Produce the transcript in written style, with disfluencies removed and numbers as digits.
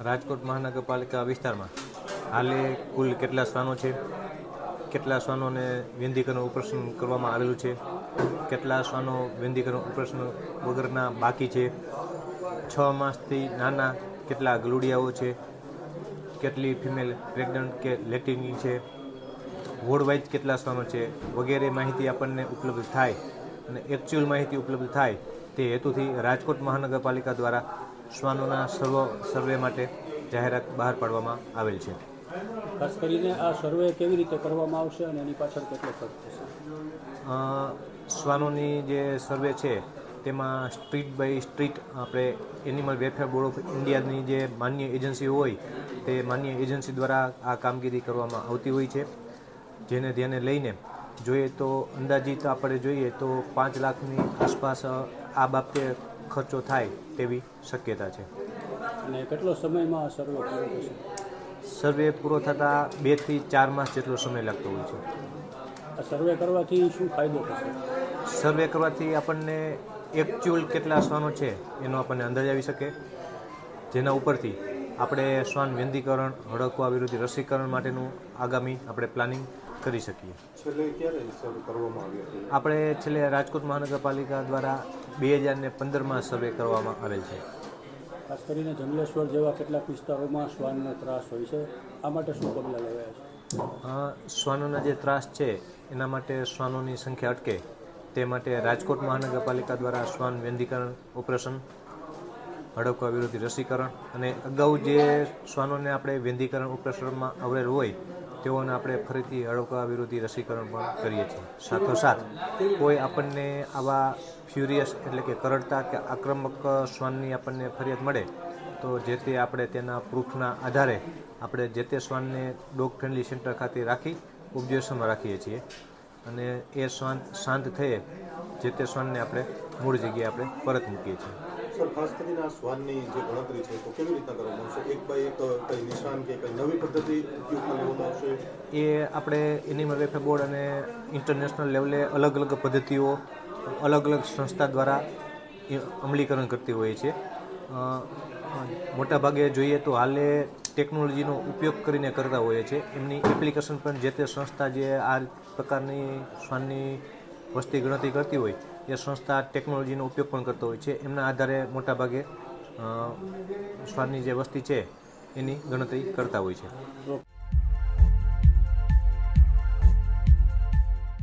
રાજકોટ મહાનગરપાલિકા વિસ્તારમાં હાલે કુલ કેટલા શ્વાનો છે, કેટલા શ્વાનોને વેંધીકરણ ઓપરેશન કરવામાં આવેલું છે, કેટલા શ્વાનો વેંધીકરણ ઓપરેશન વગરના બાકી છે, 6 માસથી નાના કેટલા ગલુડિયાઓ છે, કેટલી ફિમેલ પ્રેગ્નન્ટ કે લેક્ટિંગ છે, વોર્ડ વાઇઝ કેટલા શ્વાનો છે વગેરે માહિતી આપણને ઉપલબ્ધ થાય અને એકચ્યુઅલ માહિતી ઉપલબ્ધ થાય તે હેતુથી રાજકોટ મહાનગરપાલિકા દ્વારા શ્વાનોના સર્વે માટે જાહેરાત બહાર પાડવામાં આવેલ છે. ખાસ કરીને આ સર્વે કેવી રીતે કરવામાં આવશે અને એની પાછળ કેટલો ખર્ચ થશે? શ્વાનોની જે સર્વે છે તેમાં સ્ટ્રીટ બાય સ્ટ્રીટ આપણે એનિમલ વેલફેર બોર્ડ ઓફ ઇન્ડિયાની જે માન્ય એજન્સી હોય તે માન્ય એજન્સી દ્વારા આ કામગીરી કરવામાં આવતી હોય છે, જેને ધ્યાને લઈને જોઈએ તો અંદાજિત આપણે જોઈએ તો 5 લાખની આસપાસ આ બાબતે ખર્ચો થાય તેવી શક્યતા છે. અને કેટલો સમયમાં સર્વે પૂરો થશે? સર્વે પૂરો થતાં 2 થી 4 માસ જેટલો સમય લાગતો હોય છે. આ સર્વે કરવાથી શું ફાયદો થશે? સર્વે કરવાથી આપણને એકચ્યુઅલ કેટલા શ્વાનો છે એનો આપણને અંદાજ આવી શકે, જેના ઉપરથી આપણે શ્વાન વેંધીકરણ, હડકવા વિરોધી રસીકરણ માટેનું આગામી આપણે પ્લાનિંગ કરી શકીએ. છેલ્લે ક્યારે સર્વે કરવામાં આવ્યો હતો? આપણે છેલ્લે રાજકોટ મહાનગરપાલિકા દ્વારા 2015માં સર્વે કરવામાં આવેલ છે. ખાસ કરીને જંગલેશ્વર જેવા કેટલાક વિસ્તારોમાં શ્વાનનો ત્રાસ હોય છે, આ માટે શું પગલાં લેવાયા છે? શ્વાનોના જે ત્રાસ છે એના માટે શ્વાનોની સંખ્યા અટકે તે માટે રાજકોટ મહાનગરપાલિકા દ્વારા શ્વાન વેંધીકરણ ઓપરેશન, હડકવા વિરોધી રસીકરણ અને અગાઉ જે શ્વાનોને આપણે વેંધીકરણ ઓપરેશનમાં આવેલ હોય તેઓને આપણે ફરીથી હડકવા વિરોધી રસીકરણ પણ કરીએ છીએ. સાથોસાથ કોઈ આપણને આવા ફ્યુરિયસ એટલે કે કરડતા કે આક્રમક શ્વાનની આપણને ફરિયાદ મળે તો જે તે આપણે તેના પ્રૂફના આધારે આપણે જે તે શ્વાનને ડોગ ફ્રેન્ડલી સેન્ટર ખાતે રાખી ઓબ્ઝર્વેશનમાં રાખીએ છીએ અને એ શ્વાન શાંત થયે જે તે શ્વાનને આપણે મૂળ જગ્યાએ આપણે પરત મૂકીએ છીએ. સર, ખાસ કરીને આ શ્વાનની જે ગણતરી છે તો કેવી રીતના કરવામાં આવશે? એક બાય એક કઈ નિશાન કે કઈ નવી પદ્ધતિ ઉપયોગમાં લેવામાં આવશે? એ આપણે એનિમલ વેલફેર બોર્ડ અને ઇન્ટરનેશનલ લેવલે અલગ અલગ પદ્ધતિઓ અલગ અલગ સંસ્થા દ્વારા અમલીકરણ કરતી હોય છે. મોટાભાગે જોઈએ તો હાલે ટેકનોલોજીનો ઉપયોગ કરીને કરતા હોઈએ છે. એમની એપ્લિકેશન પણ જે તે સંસ્થા જે આ પ્રકારની શ્વાનની વસ્તી ગણતરી કરતી હોય એ સંસ્થા ટેકનોલોજીનો ઉપયોગ પણ કરતો હોય છે. એમના આધારે મોટાભાગે શ્વાનની જે વસ્તી છે એની ગણતરી કરતા હોય છે.